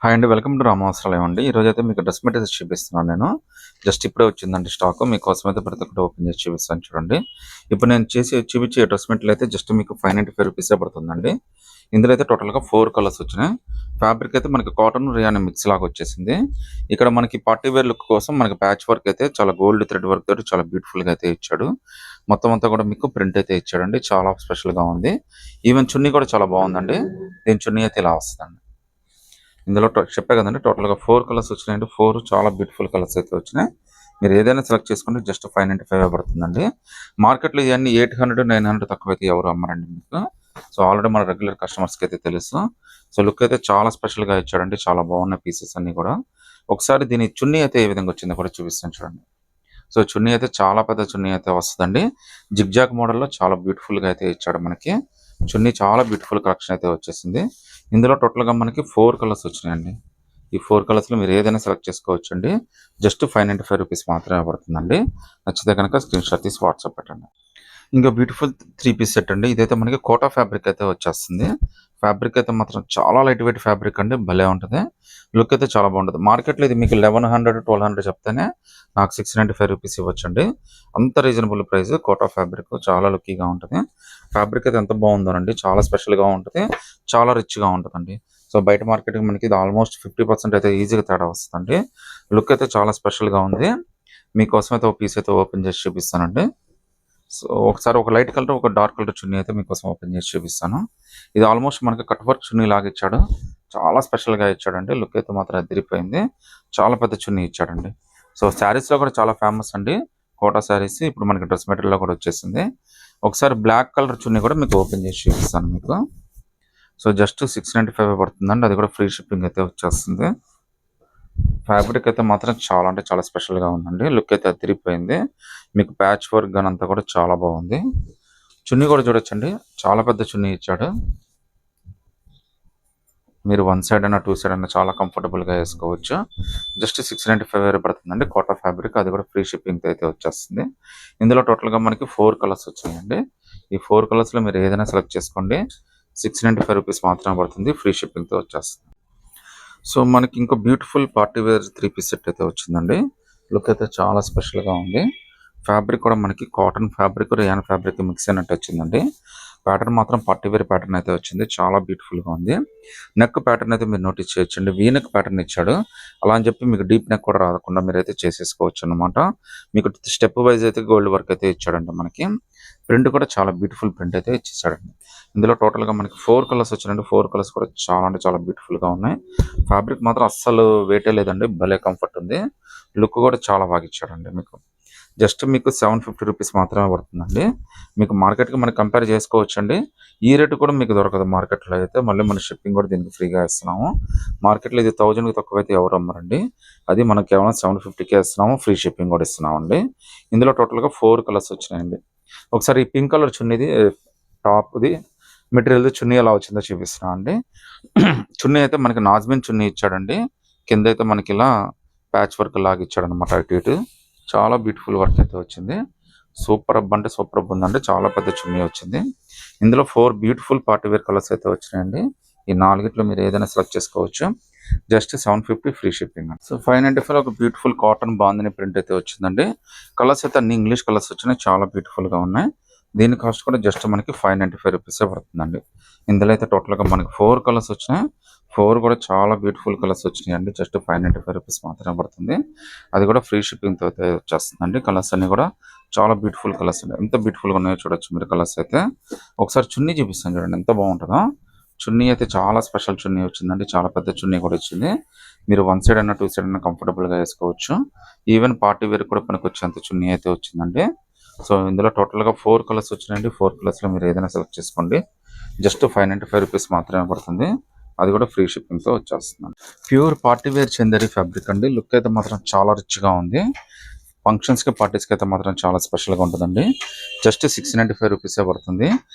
Hi అండి. Welcome to రామవస్త్రాలయం అండి. ఈరోజైతే మీకు డ్రెస్ మెటీరియల్స్ చూపిస్తున్నాను నేను. జస్ట్ ఇప్పుడే వచ్చిందండి స్టాక్. మీకోసం అయితే ప్రతి ఒక్కటి ఓపెన్ చేసి చూపిస్తాను చూడండి. ఇప్పుడు నేను చూపించే డ్రెస్ మెటీరియల్ అయితే జస్ట్ మీకు ₹595 పడుతుందండి. ఇందులో అయితే టోటల్‌గా 4 కలర్స్ వచ్చినాయి. ఫ్యాబ్రిక్ అయితే మనకి కాటన్, రియాన్ మిక్స్ లాగా వచ్చేసింది. ఇక్కడ మనకి పార్టీ వేర్ లుక్ కోసం మనకి ప్యాచ్ వర్క్ అయితే చాలా గోల్డ్ థ్రెడ్ వర్క్ తోటి చాలా బ్యూటిఫుల్‌గా అయితే ఇచ్చాడు. మొత్తం అంతా కూడా మీకు ప్రింట్ అయితే ఇచ్చాడండి. చాలా స్పెషల్‌గా ఉంది. ఈవెన్ చున్నీ కూడా చాలా బాగుందండి. దీని చున్నీ అయితే ఇలా వస్తుందండి. ఇందులో చెప్పే కదండి టోటల్‌గా 4 కలర్స్ వచ్చినాయండి. 4 చాలా బ్యూటిఫుల్ కలర్స్ అయితే వచ్చినాయి. మీరు ఏదైనా సెలెక్ట్ చేసుకుంటే జస్ట్ ₹595 పడుతుందండి. మార్కెట్‌లో ఇవన్నీ 800, 900 తక్కువైతే ఎవరు అమ్మరండి మీకు. సో, ఆల్రెడీ మన రెగ్యులర్ కస్టమర్స్‌కి అయితే తెలుసు. సో, లుక్ అయితే చాలా స్పెషల్‌గా ఇచ్చాడండి. చాలా బాగున్నాయి పీసెస్ అన్నీ కూడా. ఒకసారి దీని చున్నీ అయితే ఏ విధంగా వచ్చిందో కూడా చూపిస్తాను చూడండి. సో, చున్నీ అయితే చాలా పెద్ద చున్నీ అయితే వస్తదండి. జిగ్‌జాగ్ మోడల్‌లో చాలా బ్యూటిఫుల్‌గా అయితే ఇచ్చాడు మనకి. చున్నీ చాలా బ్యూటిఫుల్ కలెక్షన్ అయితే వచ్చేసింది. ఇందులో టోటల్‌గా మనకి 4 కలర్స్ వచ్చినాయండి. ఈ 4 కలర్స్‌లో మీరు ఏదైనా సెలెక్ట్ చేసుకోవచ్చండి. జస్ట్ ₹595 మాత్రమే పడుతుందండి. నచ్చితే గనక స్క్రీన్‌షాట్ తీసి వాట్సాప్ పెట్టండి. ఇంకా బ్యూటిఫుల్ 3 పీస్ సెట్ అండి. ఇదైతే మనకి కోటా ఫ్యాబ్రిక్ అయితే వచ్చేస్తుంది. ఫ్యాబ్రిక్ అయితే మాత్రం చాలా లైట్ వెయిట్ ఫ్యాబ్రిక్ అండి. భలే ఉంటది. లుక్ అయితే చాలా బాగుంటది. మార్కెట్‌లో ఇది మీకు 1100, 1200 చెప్తేనే నాకు ₹695 ఇవ్వచ్చండి. అంత రీజనబుల్ ప్రైస్ కోటా ఫ్యాబ్రిక్ చాలా లుక్కీగా ఉంటది. ఫ్యాబ్రిక్ అయితే ఎంత బాగుందోనండి. చాలా స్పెషల్‌గా ఉంటది. చాలా రిచ్‌గా ఉంటదండి. సో, బయట మార్కెట్‌కి మనకి ఇది ఆల్మోస్ట్ 50% అయితే ఈజీగా తేడా వస్తదండి. లుక్ అయితే చాలా స్పెషల్‌గా ఉంది. మీకోసం అయితే ఒక పీస్ అయితే ఓపెన్ చేసి చూపిస్తానండి. సో, ఒకసారి ఒక లైట్ కలర్, ఒక డార్క్ కలర్ చున్నీ అయితే మీకోసం ఓపెన్ చేసి చూపిస్తాను. ఇది ఆల్మోస్ట్ మనకి కట్ వర్క్ చున్నీ లాగా ఇచ్చాడు. చాలా స్పెషల్‌గా ఇచ్చాడండి. లుక్ అయితే మాత్రం అదిరిపోయింది. చాలా పెద్ద చున్నీ ఇచ్చాడండి. సో, శారీస్‌లో కూడా చాలా ఫేమస్ అండి. కోటా శారీస్ ఇప్పుడు మనకి డ్రెస్ మెటీరియల్‌లో కూడా వచ్చేసింది. ఒకసారి బ్లాక్ కలర్ చున్నీ కూడా మీకు ఓపెన్ చేసి చూపిస్తాను మీకు. సో, జస్ట్ ₹695 పడుతుందండి. అది కూడా ఫ్రీ షిప్పింగ్ అయితే వచ్చేస్తుంది. ఫ్యాబ్రిక్ అయితే మాత్రం చాలా అంటే చాలా స్పెషల్‌గా ఉందండి. లుక్ అయితే అదిరిపోయింది. మీకు ప్యాచ్ వర్క్ గాని అంతా కూడా చాలా బాగుంది. చున్నీ కూడా చూడొచ్చండి. చాలా పెద్ద చున్నీ ఇచ్చాడు. మీరు వన్ సైడ్ అయినా, టూ సైడ్ అయినా చాలా కంఫర్టబుల్‌గా ఏసుకోవచ్చు. జస్ట్ ₹695 పడుతుందండి. కోటా ఫ్యాబ్రిక్ అది కూడా ఫ్రీ షిప్పింగ్‌తో అయితే వచ్చేస్తుంది. ఇందులో టోటల్‌గా మనకి 4 కలర్స్ వచ్చాయండి. ఈ 4 కలర్స్‌లో మీరు ఏదైనా సెలెక్ట్ చేసుకోండి. ₹695 మాత్రమే పడుతుంది. ఫ్రీ షిప్పింగ్‌తో వచ్చేస్తుంది. సో, మనకి ఇంకో beautiful party wear 3 piece set అయితే వచ్చిందండి. లుక్ అయితే చాలా స్పెషల్‌గా ఉంది. ఫ్యాబ్రిక్ కూడా మనకి cotton fabric, rayon fabric mix అయినట్టు వచ్చిందండి. ప్యాటర్న్ మాత్రం పార్టీ వేర్ ప్యాటర్న్ అయితే వచ్చింది. చాలా బ్యూటిఫుల్‌గా ఉంది. నెక్ ప్యాటర్న్ అయితే మీరు నోటీస్ చేయొచ్చండి. వీ నెక్ ప్యాటర్న్ ఇచ్చాడు. అలా అని చెప్పి మీకు డీప్ నెక్ కూడా రాకుండా మీరైతే చేసేసుకోవచ్చనమాట. మీకు స్టెప్ వైస్ అయితే గోల్డ్ వర్క్ అయితే ఇచ్చాడండి మనకి. ప్రింట్ కూడా చాలా బ్యూటిఫుల్ ప్రింట్ అయితే ఇచ్చేసాడండి. ఇందులో టోటల్‌గా మనకి 4 కలర్స్ వచ్చినాయండి. 4 కలర్స్ కూడా చాలా అంటే చాలా బ్యూటిఫుల్‌గా ఉన్నాయి. ఫ్యాబ్రిక్ మాత్రం అస్సలు వెయిటే లేదండి. భలే కంఫర్ట్ ఉంది. లుక్ కూడా చాలా బాగా ఇచ్చాడండి మీకు. జస్ట్ మీకు ₹750 మాత్రమే పడుతుందండి. మీకు మార్కెట్‌కి మనం కంపేర్ చేసుకోవచ్చండి. ఈ రేట్ కూడా మీకు దొరకదు మార్కెట్‌లో అయితే. మళ్ళీ మన షిప్పింగ్ కూడా దీనికి ఫ్రీగా ఇస్తున్నాము. మార్కెట్‌లో ఇది 1000కి తక్కువైతే ఎవరు అమ్మరండి. అది మనం కేవలం 750కే ఇస్తున్నాము. ఫ్రీ షిప్పింగ్ కూడా ఇస్తున్నామండి. ఇందులో టోటల్‌గా 4 కలర్స్ వచ్చినాయండి. ఒకసారి ఈ పింక్ కలర్ చున్నీది టాప్‌ది మెటీరియల్‌ది చున్నీ ఎలా వచ్చిందో చూపిస్తున్నా అండి. చున్నీ అయితే మనకి నాజ్మిన్ చున్నీ ఇచ్చాడండి. కిందైతే మనకి ఇలా ప్యాచ్ వర్క్ లాగా ఇచ్చాడనమాట అటు ఇటు. చాలా బ్యూటిఫుల్ వర్క్ అయితే వచ్చింది. సూపర్బ్ అంటే సూపర్బ్ ఉందండి. చాలా పెద్ద చున్నీ వచ్చింది. ఇందులో 4 బ్యూటిఫుల్ పార్టీ వేర్ కలర్స్ అయితే వచ్చినాయండి. ఈ నాలుగిట్లో మీరు ఏదైనా సెలెక్ట్ చేసుకోవచ్చు. Just 750 free shipping. సో, 595 ఒక బ్యూటిఫుల్ కాటన్ బాందిని ప్రింట్ అయితే వచ్చిందండి. కలర్స్ అయితే అన్ని ఇంగ్లీష్ కలర్స్ వచ్చినాయి. చాలా బ్యూటిఫుల్‌గా ఉన్నాయి. దీని కాస్ట్ కూడా జస్ట్ మనకి ₹595 పడుతుందండి. ఇందులో అయితే టోటల్‌గా మనకి 4 కలర్స్ వచ్చినాయి. 4 కూడా చాలా బ్యూటిఫుల్ కలర్స్ వచ్చినాయండి. జస్ట్ ₹595 మాత్రమే పడుతుంది. అది కూడా ఫ్రీ షిప్పింగ్‌తో అయితే వచ్చేస్తుందండి. కలర్స్ అన్నీ కూడా చాలా బ్యూటిఫుల్ కలర్స్ అండి. ఎంత బ్యూటిఫుల్‌గా ఉన్నాయో చూడొచ్చు మీరు కలర్స్ అయితే. ఒకసారి చున్నీ చూపిస్తాను చూడండి ఎంత బాగుంటదో. చున్నీ అయితే చాలా స్పెషల్ చున్నీ వచ్చిందండి. చాలా పెద్ద చున్నీ కూడా వచ్చింది. మీరు వన్ సైడ్ అయినా, టూ సైడ్ అయినా కంఫర్టబుల్‌గా వేసుకోవచ్చు. ఈవెన్ పార్టీ వేర్ కూడా పనికొచ్చేంత చున్నీ అయితే వచ్చిందండి. సో, ఇందులో టోటల్‌గా 4 కలర్స్ వచ్చినాయండి. 4 కలర్స్‌లో మీరు ఏదైనా సెలెక్ట్ చేసుకోండి. జస్ట్ ₹595 మాత్రమే పడుతుంది. అది కూడా ఫ్రీ షిప్పింగ్‌తో వచ్చేస్తుందండి. Pure party wear Chanderi fabric అండి. లుక్ అయితే మాత్రం చాలా రిచ్‌గా ఉంది. ఫంక్షన్స్‌కి, పార్టీస్‌కి అయితే మాత్రం చాలా స్పెషల్‌గా ఉంటదండి. జస్ట్ ₹695 పడుతుంది.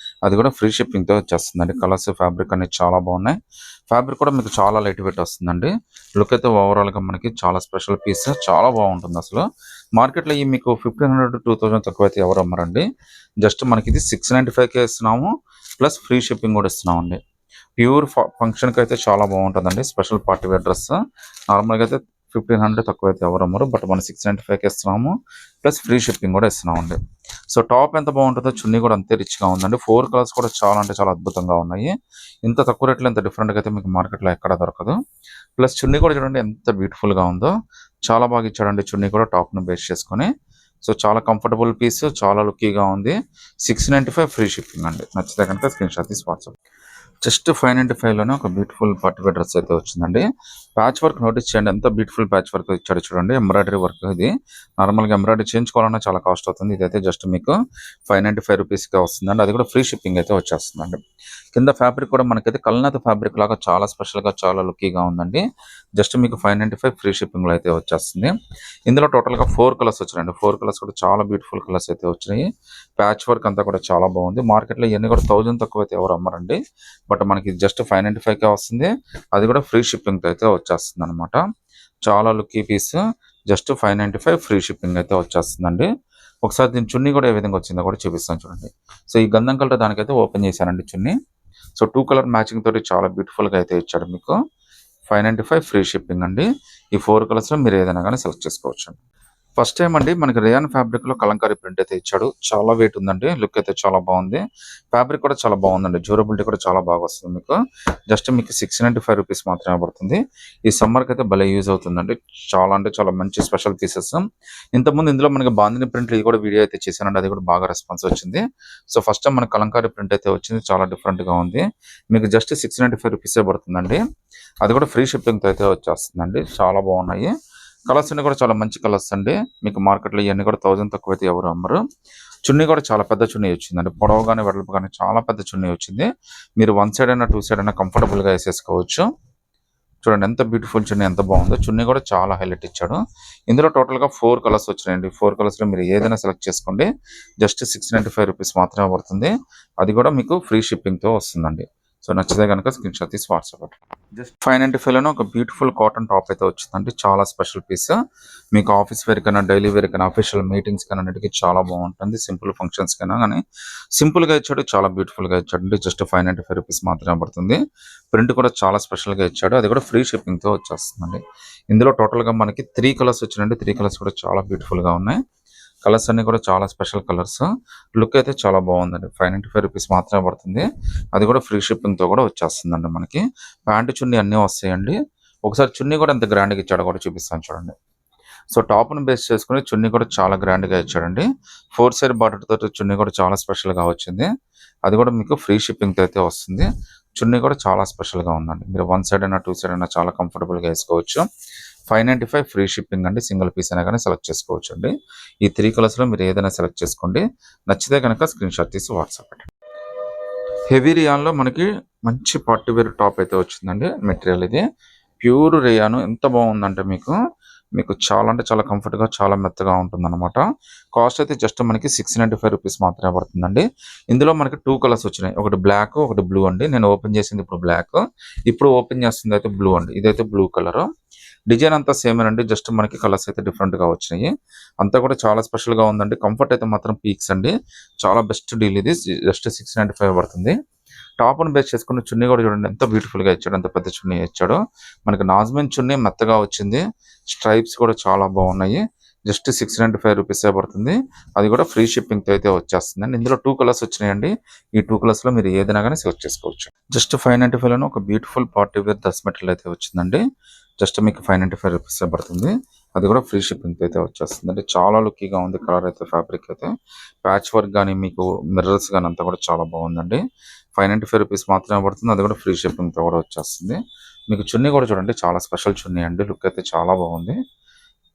అది కూడా ఫ్రీ షిప్పింగ్‌తో వచ్చేస్తుందండి. కలర్స్, ఫ్యాబ్రిక్ అన్ని చాలా బాగున్నాయి. ఫ్యాబ్రిక్ కూడా మీకు చాలా లైట్ వెయిట్ వస్తుందండి. లుక్ అయితే ఓవరాల్‌గా మనకి చాలా స్పెషల్ పీస్. చాలా బాగుంటుంది అసలు. మార్కెట్‌లో ఈ మీకు 1500, 2000 తక్కువైతే ఎవరు అమ్మరండి. జస్ట్ మనకి ఇది 695కే ఇస్తున్నాము. ప్లస్ ఫ్రీ షిప్పింగ్ కూడా ఇస్తున్నామండి. ప్యూర్ ఫంక్షన్కి అయితే చాలా బాగుంటుందండి. స్పెషల్ పార్టీ వేర్ డ్రెస్ నార్మల్గా అయితే 1500 తక్కువ అయితే ఎవరు అమ్మరు. బట్ మనం 695కి ఇస్తున్నాము. ప్లస్ ఫ్రీ షిప్పింగ్ కూడా ఇస్తున్నామండి. సో టాప్ ఎంత బాగుంటుందో చున్నీ కూడా అంతే రిచ్గా ఉందండి. 4 కలర్స్ కూడా చాలా అంటే చాలా అద్భుతంగా ఉన్నాయి. ఇంత తక్కువ రేట్లో ఇంత డిఫరెంట్గా అయితే మీకు మార్కెట్లో ఎక్కడ దొరకదు. ప్లస్ చున్నీ కూడా చూడండి ఎంత బ్యూటిఫుల్గా ఉందో. చాలా బాగా ఇచ్చాడండి చున్నీ కూడా టాప్ను బేస్ చేసుకొని. సో చాలా కంఫర్టబుల్ పీస్, చాలా లుక్కీగా ఉంది. 695 ఫ్రీ షిప్పింగ్ అండి. నచ్చితే కనుక స్క్రీన్ షాట్ తీసి వాట్సాప్. జస్ట్ 595లోనే ఒక బ్యూటిఫుల్ పట్టుగా డ్రెస్ అయితే వచ్చిందండి. ప్యాచ్ వర్క్ నోటీస్ చేయండి, ఎంత బ్యూటిఫుల్ ప్యాచ్ వర్క్ ఇచ్చాడు చూడండి. ఎంబ్రాయిడరీ వర్క్ ఇది. నార్మల్గా ఎంబ్రాయిడరీ చేయించుకోవాలన్నా చాలా కాస్ట్ అవుతుంది. ఇదైతే జస్ట్ మీకు 595 రూపీస్గా వస్తుందండి. అది కూడా ఫ్రీ షిప్పింగ్ అయితే వచ్చేస్తుందండి. కింద ఫ్యాబ్రిక్ కూడా మనకైతే కల్నాథ్ ఫ్యాబ్రిక్ లాగా చాలా స్పెషల్గా చాలా లుక్కీగా ఉందండి. జస్ట్ మీకు 595 ఫ్రీ షిప్పింగ్లో అయితే వచ్చేస్తుంది. ఇందులో టోటల్గా 4 కలర్స్ వచ్చినాయండి. 4 కలర్స్ కూడా చాలా బ్యూటిఫుల్ కలర్స్ అయితే వచ్చినాయి. ప్యాచ్ వర్క్ అంతా కూడా చాలా బాగుంది. మార్కెట్లో ఇవన్నీ కూడా 1000 తక్కువ అయితే ఎవరు అమ్మరండి. బట్ మనకి జస్ట్ 595కే వస్తుంది. అది కూడా ఫ్రీ షిప్పింగ్తో అయితే వచ్చేస్తుంది అనమాట. చాలా లుక్కీ పీస్. జస్ట్ 595 ఫ్రీ షిప్పింగ్ అయితే వచ్చేస్తుందండి. ఒకసారి దీని చున్నీ కూడా ఏ విధంగా వచ్చిందో కూడా చూపిస్తాను చూడండి. సో ఈ గంధం కలర్ దానికైతే ఓపెన్ చేశానండి చున్నీ. సో 2 కలర్ మ్యాచింగ్ తోటి చాలా బ్యూటిఫుల్గా అయితే ఇచ్చాడు మీకు. 595 ఫ్రీ షిప్పింగ్ అండి. ఈ 4 కలర్స్లో మీరు ఏదైనా కానీ సెలెక్ట్ చేసుకోవచ్చు. ఫస్ట్ టైం అండి మనకి రేయాన్ ఫ్యాబ్రిక్ లో కలంకారీ ప్రింట్ అయితే ఇచ్చాడు. చాలా వెయిట్ ఉందండి. లుక్ అయితే చాలా బాగుంది. ఫ్యాబ్రిక్ కూడా చాలా బాగుందండి. డ్యూరబిలిటీ కూడా చాలా బాగా వస్తుంది మీకు. జస్ట్ మీకు 695 రూపీస్ మాత్రమే పడుతుంది. ఈ సమ్మర్కి అయితే భలే యూజ్ అవుతుందండి. చాలా అంటే చాలా మంచి స్పెషల్ పీసెస్. ఇంతకుముందు ఇందులో మనకి బాందిని ప్రింట్ ఇది కూడా వీడియో అయితే చేశానండి. అది కూడా బాగా రెస్పాన్స్ వచ్చింది. సో ఫస్ట్ టైం మనకి కలంకారీ ప్రింట్ అయితే వచ్చింది. చాలా డిఫరెంట్ గా ఉంది. మీకు జస్ట్ 695 రూపీసే పడుతుందండి. అది కూడా ఫ్రీ షిప్పింగ్ తో అయితే వచ్చేస్తుందండి. చాలా బాగున్నాయి. కలర్స్ అన్ని కూడా చాలా మంచి కలర్స్ అండి. మీకు మార్కెట్లో ఇవన్నీ కూడా 1000 తక్కువ అయితే ఎవరు అమ్మరు. చున్నీ కూడా చాలా పెద్ద చున్నీ వచ్చిందండి. పొడవు కానీ వెడల్పు కానీ చాలా పెద్ద చున్నీ వచ్చింది. మీరు 1 సైడ్ అయినా 2 సైడ్ అయినా కంఫర్టబుల్ గా వేసేసుకోవచ్చు. చూడండి ఎంత బ్యూటిఫుల్ చున్నీ, ఎంత బాగుందో. చున్నీ కూడా చాలా హైలైట్ ఇచ్చాడు. ఇందులో టోటల్ గా 4 కలర్స్ వచ్చినాయండి. 4 కలర్స్ లో మీరు ఏదైనా సెలెక్ట్ చేసుకోండి. జస్ట్ 695 రూపీస్ మాత్రమే పడుతుంది. అది కూడా మీకు ఫ్రీ షిప్పింగ్ తో వస్తుందండి. సో నచ్చితే కనుక స్క్రీన్ షాట్ తీసి వాట్సాప్. జస్ట్ 595లోనే ఒక బ్యూటిఫుల్ కాటన్ టాప్ అయితే వచ్చిందండి. చాలా స్పెషల్ పీస్. మీకు ఆఫీస్ వేర్ కన్నా, డైలీ వేర్ కన్నా, అఫీషియల్ మీటింగ్స్ కన్నా అన్నిటికీ చాలా బాగుంటుంది. సింపుల్ ఫంక్షన్స్ కన్నా కానీ సింపుల్ గా ఇచ్చాడు. చాలా బ్యూటిఫుల్ గా ఇచ్చాడు. జస్ట్ 595 రూపీస్ మాత్రమే పడుతుంది. ప్రింట్ కూడా చాలా స్పెషల్ గా ఇచ్చాడు. అది కూడా ఫ్రీ షిప్పింగ్ తో వచ్చేస్తుందండి. ఇందులో టోటల్ గా మనకి 3 కలర్స్ వచ్చినాయండి. 3 కలర్స్ కూడా చాలా బ్యూటిఫుల్ గా ఉన్నాయి. కలర్స్ అన్ని కూడా చాలా స్పెషల్ కలర్స్. లుక్ అయితే చాలా బాగుందండి. 595 రూపీస్ మాత్రమే పడుతుంది. అది కూడా ఫ్రీ షిప్పింగ్ తో కూడా వచ్చేస్తుందండి మనకి. ప్యాంటు చున్నీ అన్నీ వస్తాయండి. ఒకసారి చున్నీ కూడా ఎంత గ్రాండ్గా ఇచ్చాడో కూడా చూపిస్తాను చూడండి. సో టాప్ను బేస్ చేసుకుని చున్నీ కూడా చాలా గ్రాండ్గా ఇచ్చాడండి. 4 సైడ్ బార్డర్ తోటి చున్నీ కూడా చాలా స్పెషల్గా వచ్చింది. అది కూడా మీకు ఫ్రీ షిప్పింగ్తో అయితే వస్తుంది. చున్నీ కూడా చాలా స్పెషల్గా ఉందండి. మీరు 1 సైడ్ అయినా 2 సైడ్ అయినా చాలా కంఫర్టబుల్గా వేసుకోవచ్చు. 595 ఫ్రీ షిప్పింగ్ అండి. సింగిల్ పీస్ అయినా కానీ సెలెక్ట్ చేసుకోవచ్చు అండి. ఈ 3 కలర్స్లో మీరు ఏదైనా సెలెక్ట్ చేసుకోండి. నచ్చితే కనుక స్క్రీన్ షాట్ తీసి వాట్సాప్ పెట్టండి. హెవీ రియాన్లో మనకి మంచి పార్టీ వేర్ టాప్ అయితే వచ్చిందండి. మెటీరియల్ ఇది ప్యూర్ రియాన్. ఎంత బాగుందంటే మీకు మీకు చాలా అంటే చాలా కంఫర్ట్గా చాలా మెత్తగా ఉంటుంది అనమాట. కాస్ట్ అయితే జస్ట్ మనకి 695 రూపీస్ మాత్రమే పడుతుందండి. ఇందులో మనకి 2 కలర్స్ వచ్చినాయి. ఒకటి బ్లాక్, ఒకటి బ్లూ అండి. నేను ఓపెన్ చేసింది ఇప్పుడు బ్లాక్. ఇప్పుడు ఓపెన్ చేస్తుంది అయితే బ్లూ అండి. ఇదైతే బ్లూ కలర్. డిజైన్ అంతా సేమ్ అండి. జస్ట్ మనకి కలర్స్ అయితే డిఫరెంట్ గా వచ్చినాయి. అంతా కూడా చాలా స్పెషల్ గా ఉందండి. కంఫర్ట్ అయితే మాత్రం పీక్స్ అండి. చాలా బెస్ట్ డీల్ ఇది. జస్ట్ 695 పడుతుంది. టాప్ ను బేస్ చేసుకున్న చున్నీ కూడా చూడండి ఎంత బ్యూటిఫుల్ గా ఇచ్చాడు. ఎంత పెద్ద చున్నీ ఇచ్చాడు. మనకి నాజ్మెన్ చున్నీ మెత్తగా వచ్చింది. స్ట్రైప్స్ కూడా చాలా బాగున్నాయి. జస్ట్ 695 రూపీసే పడుతుంది. అది కూడా ఫ్రీ షిప్పింగ్ తో అయితే వచ్చేస్తుందండి. ఇందులో 2 కలర్స్ వచ్చినాయండి. ఈ 2 కలర్స్ లో మీరు ఏదైనా కానీ సెలెక్ట్ చేసుకోవచ్చు. జస్ట్ 595 లోనే ఒక beautiful party wear dress material అయితే వచ్చిందండి. జస్ట్ మీకు 595 రూపీస్ పడుతుంది. అది కూడా ఫ్రీ షిప్పింగ్ అయితే వచ్చేస్తుంది. అంటే చాలా లుక్కీగా ఉంది. కలర్ అయితే ఫ్యాబ్రిక్ అయితే ప్యాచ్ వర్క్ కానీ మీకు మిర్రర్స్ కానీ అంతా కూడా చాలా బాగుందండి. 595 రూపీస్ మాత్రమే పడుతుంది. అది కూడా ఫ్రీ షిప్పింగ్ తో కూడా వచ్చేస్తుంది. మీకు చున్నీ కూడా చూడండి చాలా స్పెషల్ చున్నీ అండి. లుక్ అయితే చాలా బాగుంది.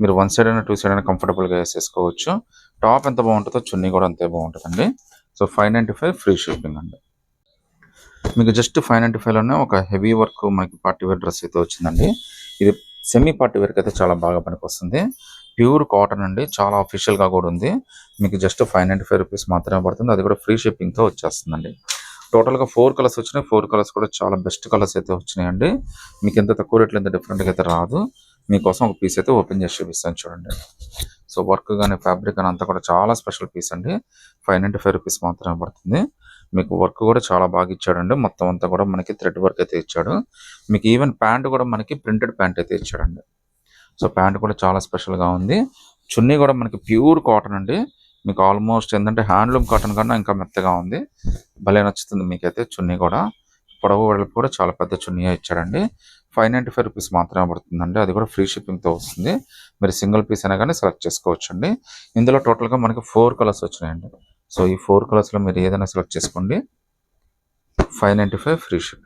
మీరు 1 సైడ్ అయినా 2 సైడ్ అయినా కంఫర్టబుల్ గా వేసేసుకోవచ్చు. టాప్ ఎంత బాగుంటుందో చున్నీ కూడా అంతే బాగుంటుందండి. సో 595 ఫ్రీ షిప్పింగ్ అండి. మీకు జస్ట్ 595 లోనే ఒక హెవీ వర్క్ మనకి పార్టీ వేర్ డ్రెస్ అయితే వచ్చిందండి. ఇది సెమీ పార్టీ వేర్ అయితే చాలా బాగా పనికొస్తుంది. ప్యూర్ కాటన్ అండి. చాలా అఫీషియల్ గా కూడా ఉంది. మీకు జస్ట్ 595 రూపీస్ మాత్రమే పడుతుంది. అది కూడా ఫ్రీ షిప్పింగ్ తో వచ్చేస్తుందండి. టోటల్ గా 4 కలర్స్ వచ్చినాయి. 4 కలర్స్ కూడా చాలా బెస్ట్ కలర్స్ అయితే వచ్చినాయండి. మీకు ఎంత తక్కువ రేట్లో ఎంత డిఫరెంట్ గా అయితే రాదు. మీకోసం ఒక పీస్ అయితే ఓపెన్ చేసి చూపిస్తాను చూడండి. సో వర్క్ కానీ ఫ్యాబ్రిక్ కానీ అంతా కూడా చాలా స్పెషల్ పీస్ అండి. 595 రూపీస్ మాత్రమే పడుతుంది. మీకు వర్క్ కూడా చాలా బాగా ఇచ్చాడండి. మొత్తం అంతా కూడా మనకి థ్రెడ్ వర్క్ అయితే ఇచ్చాడు. మీకు ఈవెన్ ప్యాంట్ కూడా మనకి ప్రింటెడ్ ప్యాంట్ అయితే ఇచ్చాడండి. సో ప్యాంట్ కూడా చాలా స్పెషల్గా ఉంది. చున్నీ కూడా మనకి ప్యూర్ కాటన్ అండి. మీకు ఆల్మోస్ట్ ఏంటంటే హ్యాండ్లూమ్ కాటన్ కన్నా ఇంకా మెత్తగా ఉంది. భలే నచ్చుతుంది మీకైతే చున్నీ కూడా. పొడవు వెడల్పు కూడా చాలా పెద్ద చున్నీ ఇచ్చాడండి. 595 రూపీస్ మాత్రమే పడుతుందండి. అది కూడా ఫ్రీ షిప్పింగ్తో వస్తుంది. మీరు సింగిల్ పీస్ అయినా కానీ సెలెక్ట్ చేసుకోవచ్చు అండి. ఇందులో టోటల్గా మనకి 4 కలర్స్ వచ్చినాయండి. సో ఈ 4 కలర్స్లో మీరు ఏదైనా సెలెక్ట్ చేసుకోండి. 595 ఫ్రీ షిప్పింగ్.